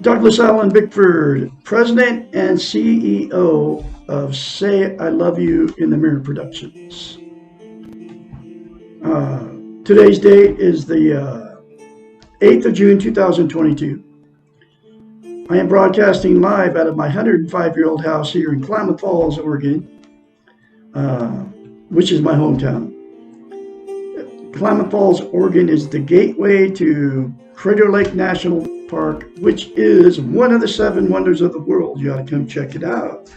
Douglas Allen Bickford, President and CEO of Say I Love You in the Mirror Productions. Today's date is the 8th of June, 2022. I am broadcasting live out of my 105-year-old house here in Klamath Falls, Oregon, which is my hometown. Klamath Falls, Oregon is the gateway to Crater Lake National Park, which is one of the 7 wonders of the world. You ought to come check it out.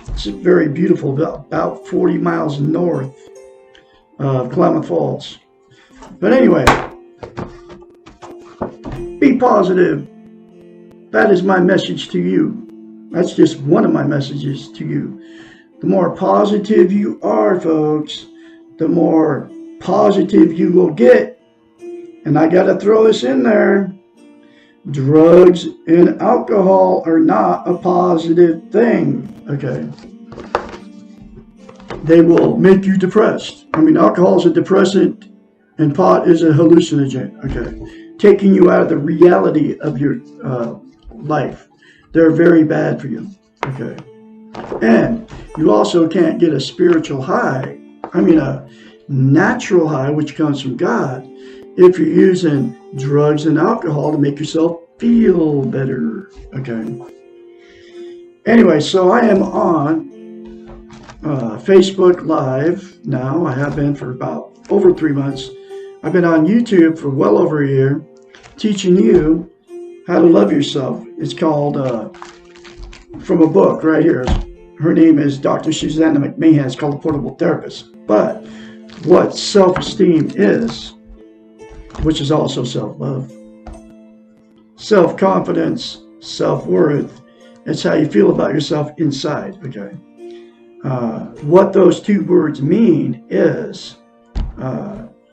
It's very beautiful, about 40 miles north of Klamath Falls. But anyway, be positive. That is my message to you. That's just one of my messages to you. The more positive you are, folks, the more positive you will get. And I got to throw this in there. Drugs and alcohol are not a positive thing, okay? They will make you depressed. I mean, alcohol is a depressant and pot is a hallucinogen, okay? Taking you out of the reality of your life. They're very bad for you, okay? And you also can't get a spiritual high, I mean a natural high, which comes from God, if you're using drugs and alcohol to make yourself feel better, okay? Anyway, so I am on Facebook Live now. I have been for about over 3 months. I've been on YouTube for well over a year, teaching you how to love yourself. It's called, from a book right here. Her name is Dr. Susanna McMahon. It's called The Portable Therapist. But what self-esteem is, which is also self-love, self-confidence, self-worth, it's how you feel about yourself inside, okay? What those 2 words mean is,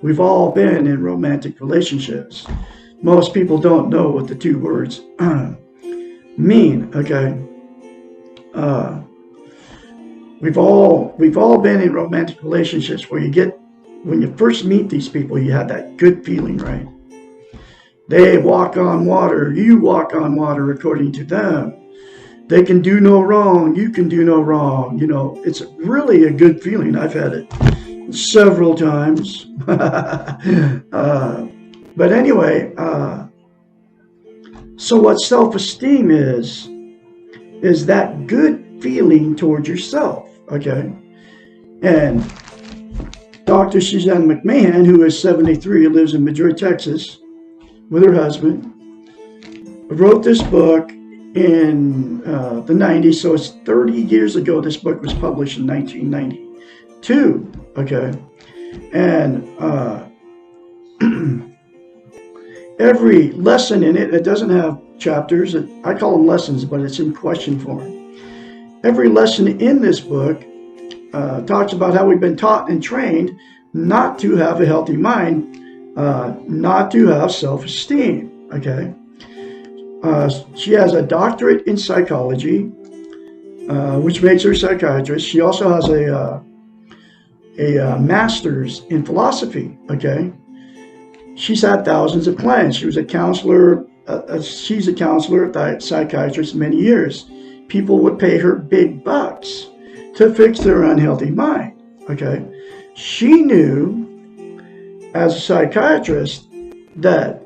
we've all been in romantic relationships. Most people don't know what the 2 words mean, okay? We've all been in romantic relationships where when you first meet these people, you have that good feeling, right? They walk on water, you walk on water according to them. They can do no wrong, you can do no wrong. You know, it's really a good feeling. I've had it several times. But anyway, so what self-esteem is that good feeling towards yourself, okay? And Dr. Susanna McMahon, who is 73, lives in Madrid, Texas, with her husband, wrote this book in the 90s, so it's 30 years ago. This book was published in 1992, okay? And every lesson in it doesn't have chapters. I call them lessons, but it's in question form. Every lesson in this book talks about how we've been taught and trained not to have a healthy mind, not to have self-esteem, okay? She has a doctorate in psychology, which makes her a psychiatrist. She also has a master's in philosophy. Okay, she's had thousands of clients. She was a counselor. She's a counselor, psychiatrist, many years. People would pay her big bucks to fix their unhealthy mind. Okay, she knew as a psychiatrist that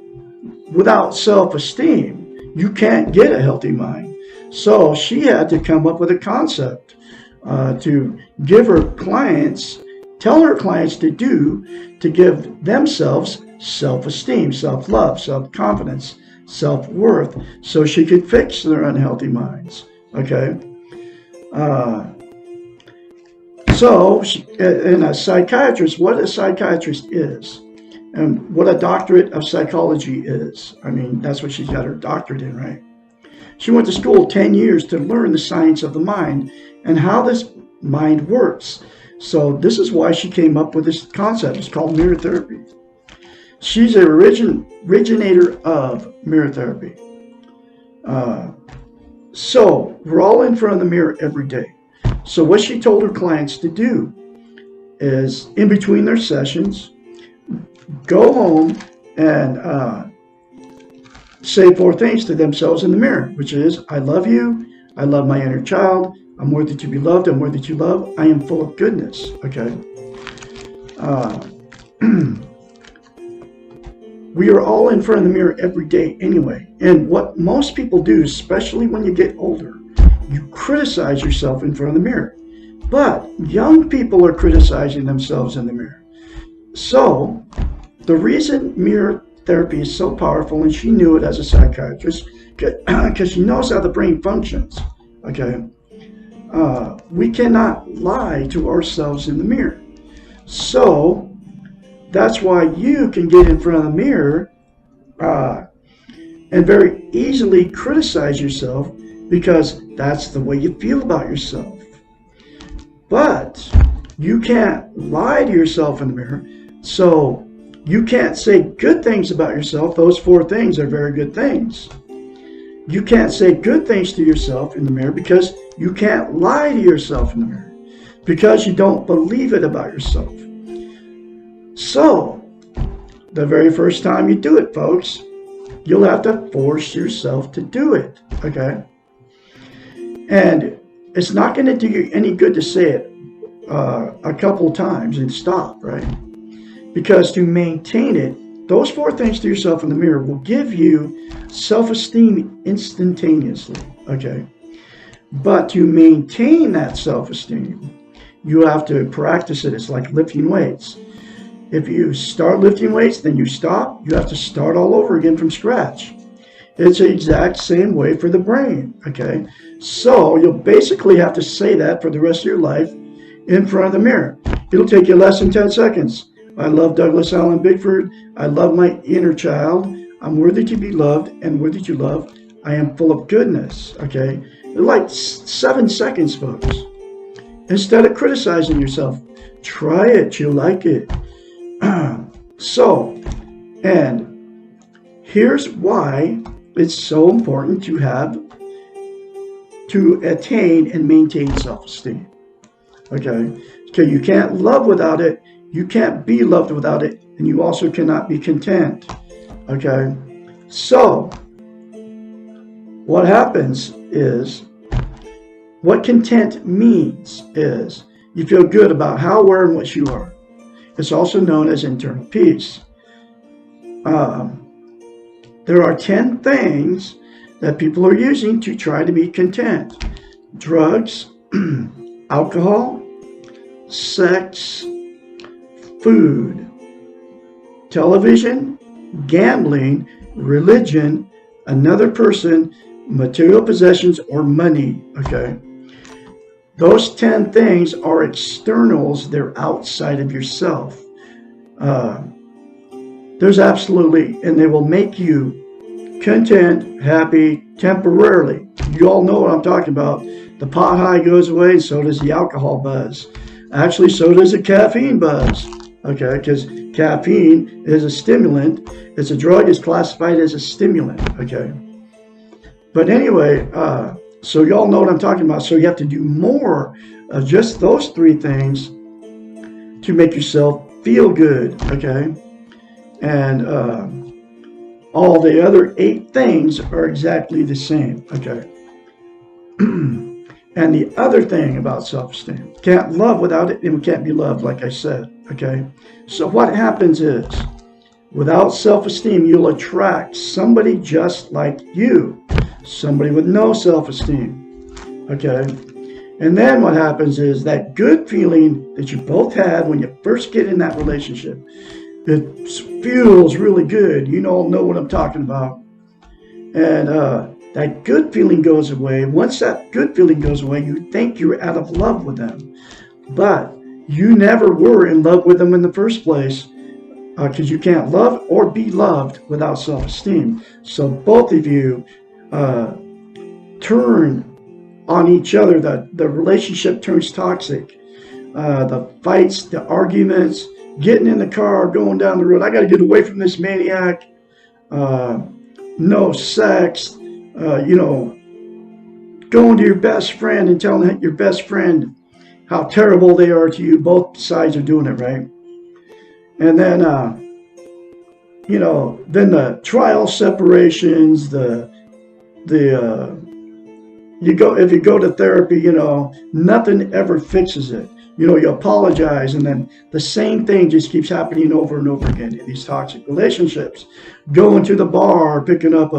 without self-esteem, you can't get a healthy mind. So she had to come up with a concept to give her clients, tell her clients to do to give themselves self-esteem, self-love, self-confidence, self-worth, so she could fix their unhealthy minds. Okay. And a psychiatrist, what a psychiatrist is, and what a doctorate of psychology is. I mean, that's what she's got her doctorate in, right? She went to school 10 years to learn the science of the mind and how this mind works. So this is why she came up with this concept. It's called mirror therapy. She's an originator of mirror therapy. So we're all in front of the mirror every day. So what she told her clients to do is, in between their sessions, go home and say 4 things to themselves in the mirror, which is, I love you, I love my inner child, I'm worthy to be loved, I'm worthy to love, I am full of goodness. Okay. We are all in front of the mirror every day anyway. And what most people do, especially when you get older, you criticize yourself in front of the mirror. But young people are criticizing themselves in the mirror. So the reason mirror therapy is so powerful, and she knew it as a psychiatrist, because she knows how the brain functions. Okay. We cannot lie to ourselves in the mirror. So that's why you can get in front of the mirror and very easily criticize yourself, because that's the way you feel about yourself. But you can't lie to yourself in the mirror. So you can't say good things about yourself. Those 4 things are very good things. You can't say good things to yourself in the mirror because you can't lie to yourself in the mirror, because you don't believe it about yourself. So the very first time you do it, folks, you'll have to force yourself to do it. Okay. And it's not going to do you any good to say it a couple times and stop, right? Because to maintain it, those 4 things to yourself in the mirror will give you self-esteem instantaneously, okay? But to maintain that self-esteem, you have to practice it. It's like lifting weights. If you start lifting weights, then you stop, you have to start all over again from scratch. It's the exact same way for the brain, okay? So you'll basically have to say that for the rest of your life in front of the mirror. It'll take you less than 10 seconds. I love Douglas Allen Bickford. I love my inner child. I'm worthy to be loved and worthy to love. I am full of goodness, okay? Like 7 seconds, folks. Instead of criticizing yourself, try it. You'll like it. And here's why it's so important to attain and maintain self-esteem. Okay? Okay, you can't love without it. You can't be loved without it. And you also cannot be content. Okay? So, what happens is, what content means is you feel good about how, where, and what you are. It's also known as internal peace. There are 10 things that people are using to try to be content. Drugs, alcohol, sex, food, television, gambling, religion, another person, material possessions, or money. Okay? Those 10 things are externals. They're outside of yourself. There's absolutely, and they will make you content, happy, temporarily. You all know what I'm talking about. The pot high goes away, and so does the alcohol buzz. Actually, so does the caffeine buzz. Okay, because caffeine is a stimulant. It's a drug. It's classified as a stimulant. Okay. But anyway, so y'all know what I'm talking about. So you have to do more of just those 3 things to make yourself feel good, okay? And all the other 8 things are exactly the same, okay? And the other thing about self-esteem, can't love without it, and we can't be loved, like I said, okay? So what happens is, without self-esteem, you'll attract somebody just like you, somebody with no self-esteem, okay? And then what happens is that good feeling that you both had when you first get in that relationship, it feels really good. You all know what I'm talking about. And that good feeling goes away. Once that good feeling goes away, you think you're out of love with them. But you never were in love with them in the first place, because you can't love or be loved without self-esteem. So both of you turn on each other. The relationship turns toxic. The fights, the arguments, getting in the car, going down the road. I got to get away from this maniac. No sex. Going to your best friend and telling your best friend how terrible they are to you. Both sides are doing it, right? And then, then the trial separations, if you go to therapy, nothing ever fixes it. You apologize, and then the same thing just keeps happening over and over again in these toxic relationships. Going to the bar, picking up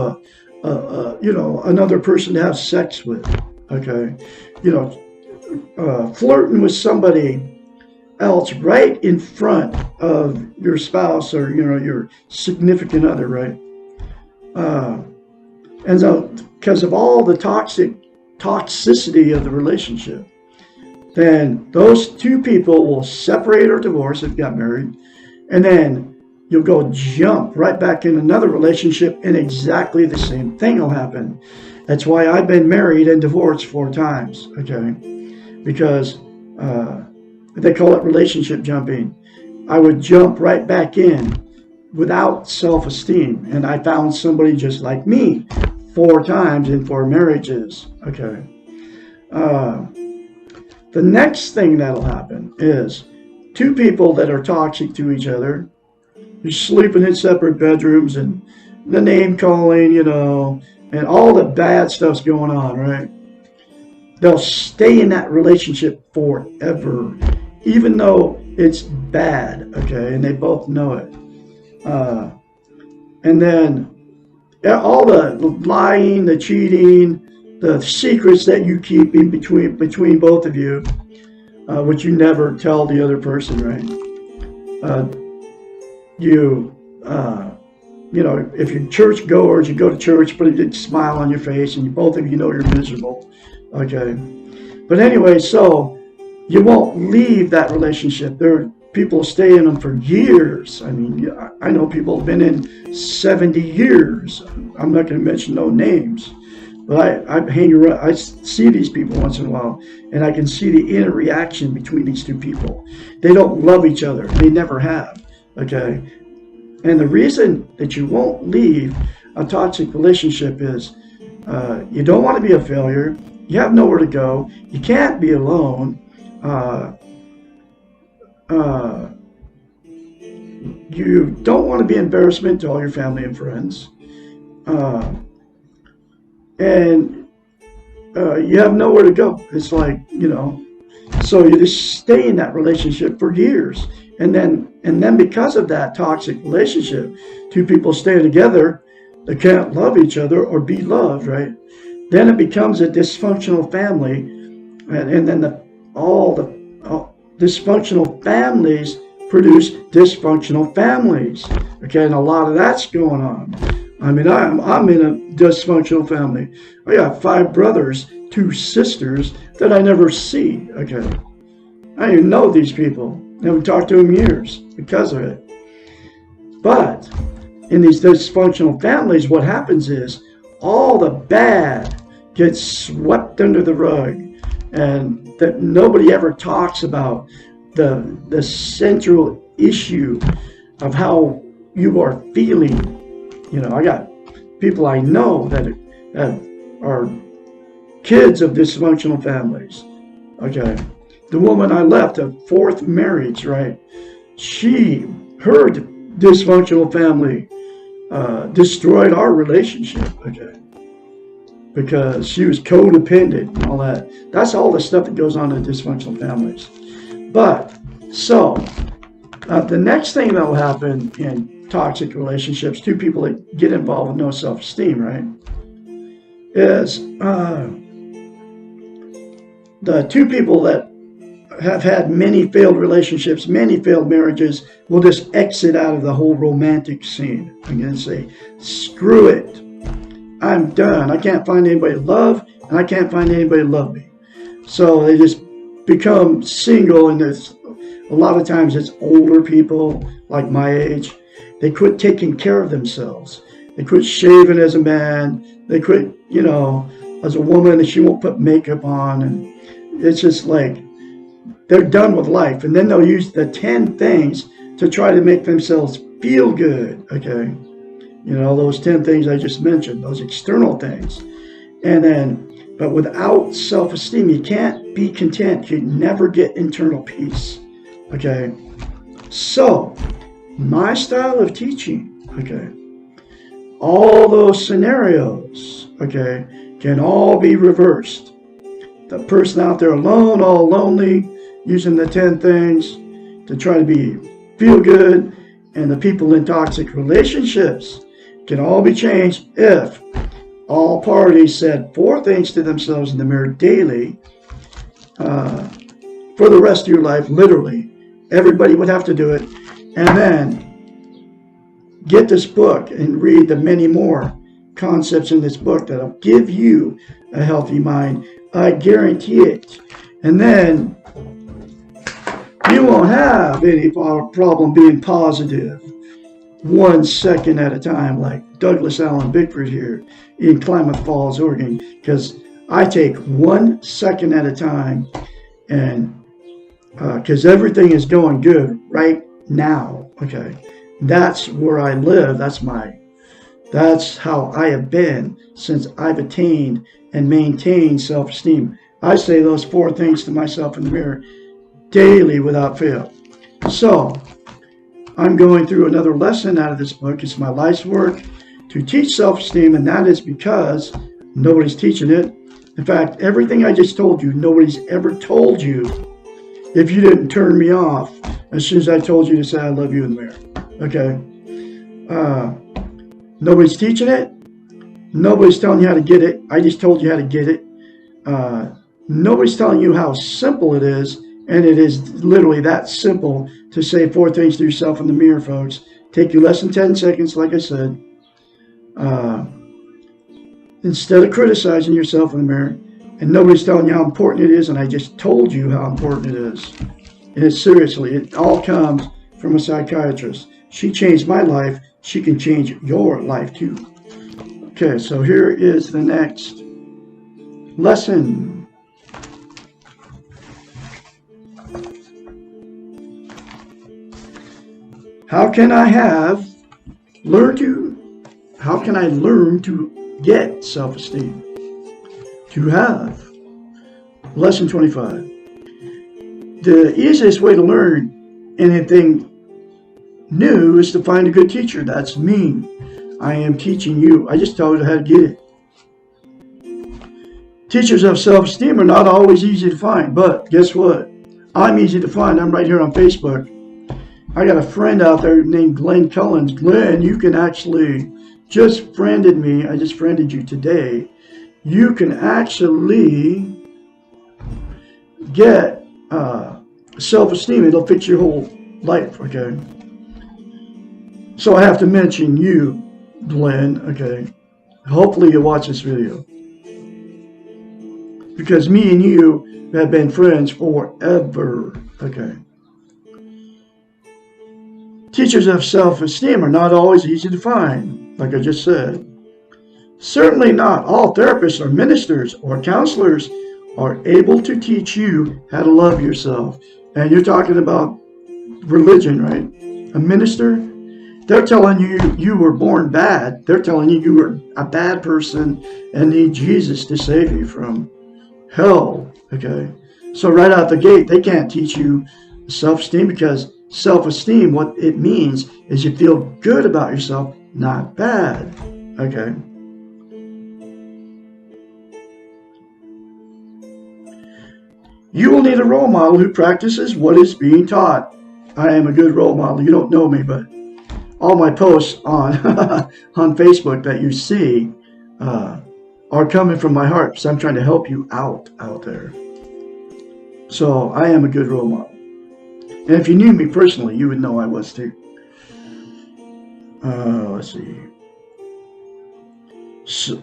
another person to have sex with, okay? Flirting with somebody else right in front of your spouse or, your significant other, right? And so, because of all the toxicity of the relationship, then those 2 people will separate or divorce if you got married, and then you'll go jump right back in another relationship, and exactly the same thing will happen. That's why I've been married and divorced 4 times, okay? Because they call it relationship jumping. I would jump right back in without self-esteem, and I found somebody just like me 4 times in 4 marriages, okay? The next thing that'll happen is 2 people that are toxic to each other, they're sleeping in separate bedrooms, and the name calling, and all the bad stuff's going on, right? They'll stay in that relationship forever, even though it's bad, okay? And they both know it. And then all the lying, the cheating, the secrets that you keep in between both of you, which you never tell the other person, right? If you're church goers, you go to church, put a big smile on your face, and both of you know you're miserable, okay? But anyway, so you won't leave that relationship. There are people stay in them for years. I mean, I know people have been in 70 years. I'm not going to mention no names. But I hang around, I see these people once in a while, and I can see the inner reaction between these 2 people. They don't love each other. They never have, okay? And the reason that you won't leave a toxic relationship is you don't want to be a failure. You have nowhere to go. You can't be alone. You don't want to be an embarrassment to all your family and friends. And you have nowhere to go. It's like, so you just stay in that relationship for years. And then because of that toxic relationship, 2 people stay together, they can't love each other or be loved, right? Then it becomes a dysfunctional family. And then all dysfunctional families produce dysfunctional families. Okay, and a lot of that's going on. I mean, I'm in a dysfunctional family. I got 5 brothers, 2 sisters that I never see. Okay, I don't even know these people. I haven't talked to them years because of it. But in these dysfunctional families, what happens is all the bad gets swept under the rug, and that nobody ever talks about the central issue of how you are feeling. I got people I know that are kids of dysfunctional families, okay? the woman I left, a fourth marriage, right? Her dysfunctional family destroyed our relationship, okay? Because she was codependent and all that. That's all the stuff that goes on in dysfunctional families. But, so, the next thing that will happen in toxic relationships, two people that get involved with no self-esteem, right, is the two people that have had many failed relationships, many failed marriages, will just exit out of the whole romantic scene. I'm going to say, screw it. I'm done. I can't find anybody to love, and I can't find anybody to love me. So they just become single, and there's a lot of times it's older people like my age. They quit taking care of themselves. They quit shaving as a man. They quit, as a woman, and she won't put makeup on, and it's just like they're done with life. And then they'll use the 10 things to try to make themselves feel good, okay? Those 10 things I just mentioned, those external things. But without self-esteem, you can't be content. You never get internal peace, okay? So, my style of teaching, okay, all those scenarios, okay, can all be reversed. The person out there alone, all lonely, using the 10 things to try to feel good, and the people in toxic relationships can all be changed if all parties said 4 things to themselves in the mirror daily for the rest of your life, literally. Everybody would have to do it. And then get this book and read the many more concepts in this book that'll give you a healthy mind. I guarantee it. And then you won't have any problem being positive 1 second at a time, like Douglas Allen Bickford here in Klamath Falls, Oregon, because I take 1 second at a time, and because everything is going good right now, okay? That's where I live. That's how I have been since I've attained and maintained self-esteem. I say those 4 things to myself in the mirror daily without fail. So, I'm going through another lesson out of this book. It's my life's work to teach self-esteem, and that is because nobody's teaching it. In fact, everything I just told you, nobody's ever told you if you didn't turn me off as soon as I told you to say I love you in the mirror. Okay? Nobody's teaching it. Nobody's telling you how to get it. I just told you how to get it. Nobody's telling you how simple it is, and it is literally that simple to say 4 things to yourself in the mirror, folks. Take you less than 10 seconds, like I said. Instead of criticizing yourself in the mirror, and nobody's telling you how important it is, and I just told you how important it is. And seriously, it all comes from a psychiatrist. She changed my life. She can change your life too. Okay, so here is the next lesson. How can I learn to get self-esteem? To have. Lesson 25. The easiest way to learn anything new is to find a good teacher. That's me. I am teaching you. I just told you how to get it. Teachers of self-esteem are not always easy to find, but guess what? I'm easy to find. I'm right here on Facebook. I got a friend out there named Glenn Cullens. Glenn, you can actually just friended me. I just friended you today. You can actually get self-esteem. It'll fix your whole life, okay? So I have to mention you, Glenn, okay? Hopefully you watch this video. Because me and you have been friends forever, okay? Teachers of self-esteem are not always easy to find, like I just said. Certainly not all therapists or ministers or counselors are able to teach you how to love yourself. And you're talking about religion, right? A minister, they're telling you you were born bad. They're telling you you were a bad person and need Jesus to save you from hell, okay? So right out the gate, they can't teach you self-esteem, because self-esteem, what it means is you feel good about yourself, not bad. Okay. You will need a role model who practices what is being taught. I am a good role model. You don't know me, but all my posts on on Facebook that you see are coming from my heart. So I'm trying to help you out there. So I am a good role model. And if you knew me personally, you would know I was too. Let's see.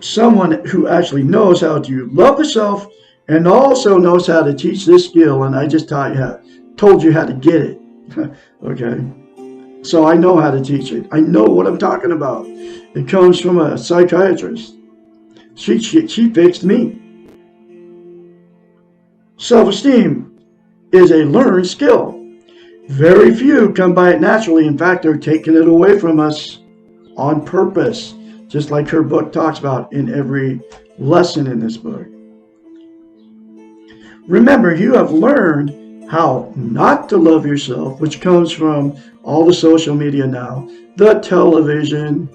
Someone who actually knows how to love the self and also knows how to teach this skill. And I just told you how to get it. Okay. So I know how to teach it. I know what I'm talking about. It comes from a psychiatrist. She fixed me. Self-esteem is a learned skill. Very few come by it naturally. In fact, they're taking it away from us on purpose, just like her book talks about in every lesson in this book. Remember, you have learned how not to love yourself, which comes from all the social media now, the television,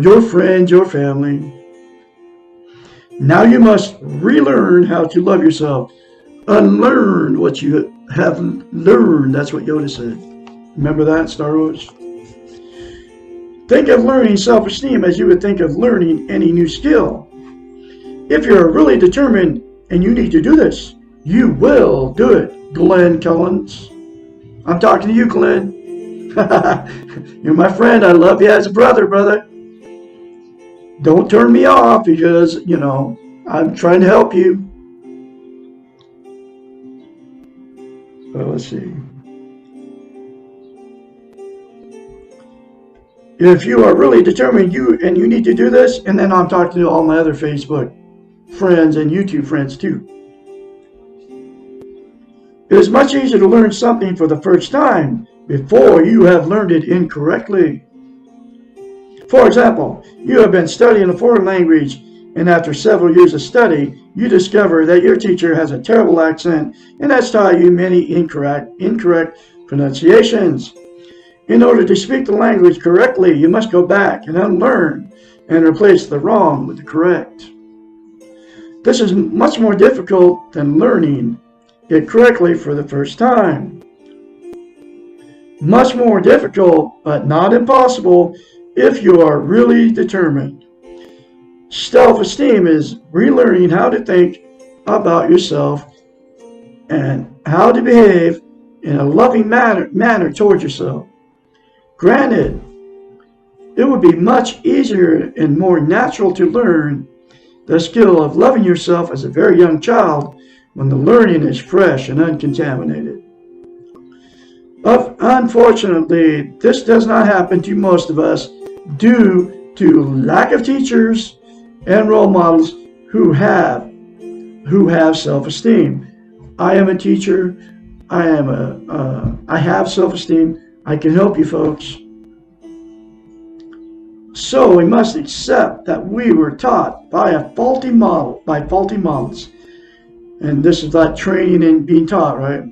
your friends, your family. Now you must relearn how to love yourself. Unlearn what you have learned. That's what Yoda said. Remember that, Star Wars? Think of learning self-esteem as you would think of learning any new skill. If you're really determined and you need to do this, you will do it. Glenn Collins. I'm talking to you, Glenn. You're my friend. I love you as a brother. Don't turn me off because, I'm trying to help you. Well, let's see. If you are really determined you need to do this, and then I'm talking to all my other Facebook friends and YouTube friends too. It is much easier to learn something for the first time before you have learned it incorrectly. For example, you have been studying a foreign language, and after several years of study, you discover that your teacher has a terrible accent and has taught you many incorrect pronunciations. In order to speak the language correctly, you must go back and unlearn and replace the wrong with the correct. This is much more difficult than learning it correctly for the first time. Much more difficult, but not impossible if you are really determined. Self-esteem is relearning how to think about yourself and how to behave in a loving manner towards yourself. Granted, it would be much easier and more natural to learn the skill of loving yourself as a very young child when the learning is fresh and uncontaminated. But unfortunately, this does not happen to most of us due to lack of teachers and role models who have self-esteem. I am a teacher. I have self-esteem. I can help you folks. So we must accept that we were taught by faulty models. And this is like training and being taught, right?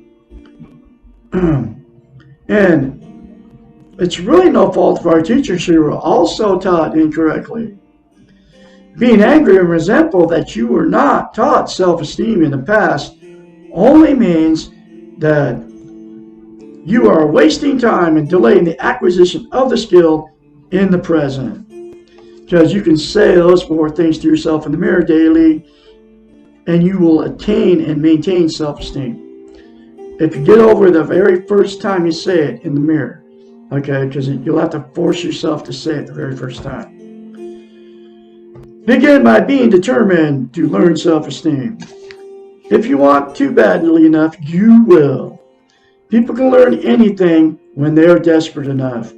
And it's really no fault of our teachers who were also taught incorrectly. Being angry and resentful that you were not taught self-esteem in the past only means that you are wasting time and delaying the acquisition of the skill in the present. Because you can say those 4 things to yourself in the mirror daily, and you will attain and maintain self-esteem. If you get over the very first time you say it in the mirror, okay, because you'll have to force yourself to say it the very first time. Begin by being determined to learn self-esteem. If you want to badly enough, you will. People can learn anything when they are desperate enough.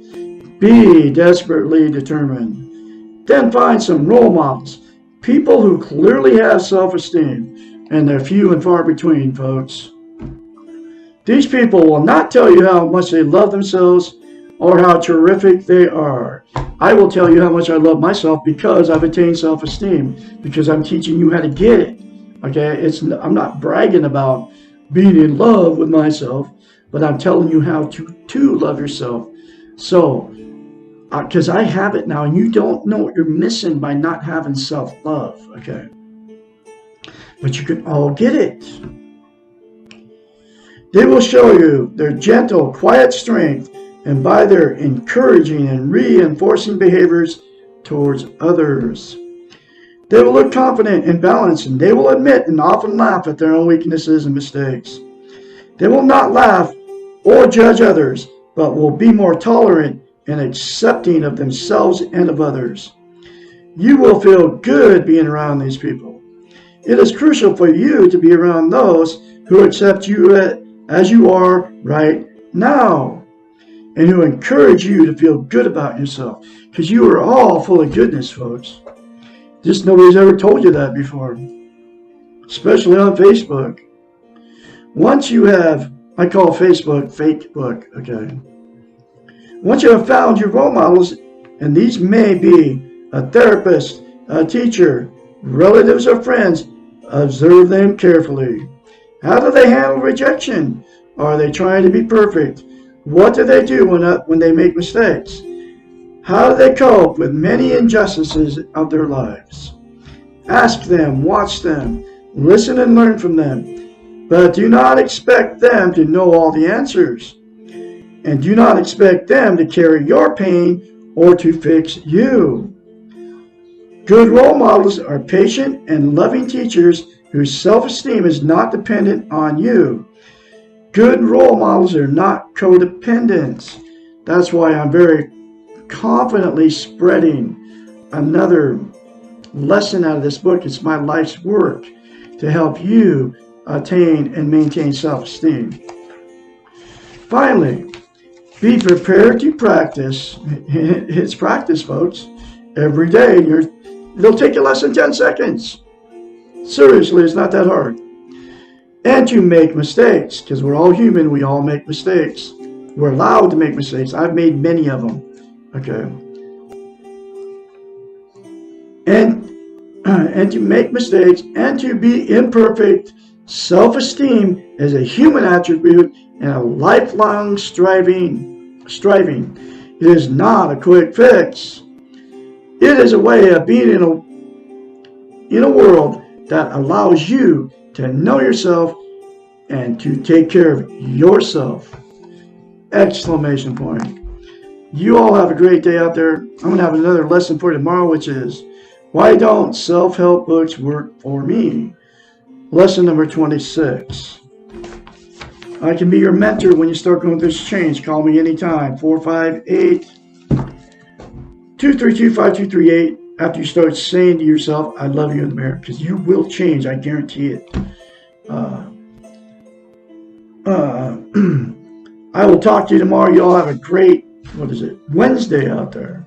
Be desperately determined. Then find some role models, people who clearly have self-esteem, and they're few and far between, folks. These people will not tell you how much they love themselves or how terrific they are. I will tell you how much I love myself because I've attained self-esteem, because I'm teaching you how to get it. Okay, I'm not bragging about being in love with myself, but I'm telling you how to love yourself. So, because I have it now, and you don't know what you're missing by not having self-love. Okay, but you can all get it. They will show you their gentle, quiet strength, and by their encouraging and reinforcing behaviors towards others. They will look confident and balanced, and they will admit and often laugh at their own weaknesses and mistakes. They will not laugh or judge others, but will be more tolerant and accepting of themselves and of others. You will feel good being around these people. It is crucial for you to be around those who accept you as you are right now and who encourage you to feel good about yourself, because you are all full of goodness, folks. Just nobody's ever told you that before, especially on Facebook. Once you have, I call Facebook fake book, okay? Once you have found your role models, and these may be a therapist, a teacher, relatives or friends, observe them carefully. How do they handle rejection? Are they trying to be perfect? What do they do when they make mistakes? How do they cope with many injustices of their lives? Ask them, watch them, listen and learn from them, but do not expect them to know all the answers. And do not expect them to carry your pain or to fix you. Good role models are patient and loving teachers whose self-esteem is not dependent on you. Good role models are not codependents. That's why I'm very confidently spreading another lesson out of this book. It's my life's work to help you attain and maintain self-esteem. Finally, be prepared to practice. It's practice, folks. Every day. It'll take you less than 10 seconds. Seriously, it's not that hard. And to make mistakes, because we're all human. We all make mistakes. We're allowed to make mistakes. I've made many of them. Okay. And to make mistakes and to be imperfect. Self-esteem is a human attribute and a lifelong striving. It is not a quick fix. It is a way of being in a world that allows you to know yourself and to take care of yourself. Exclamation point. You all have a great day out there. I'm going to have another lesson for you tomorrow, which is, why don't self-help books work for me? Lesson number 26. I can be your mentor when you start going through this change. Call me anytime. 458-232-5238. After you start saying to yourself, I love you in the mirror. Because you will change. I guarantee it. I will talk to you tomorrow. You all have a great, Wednesday out there.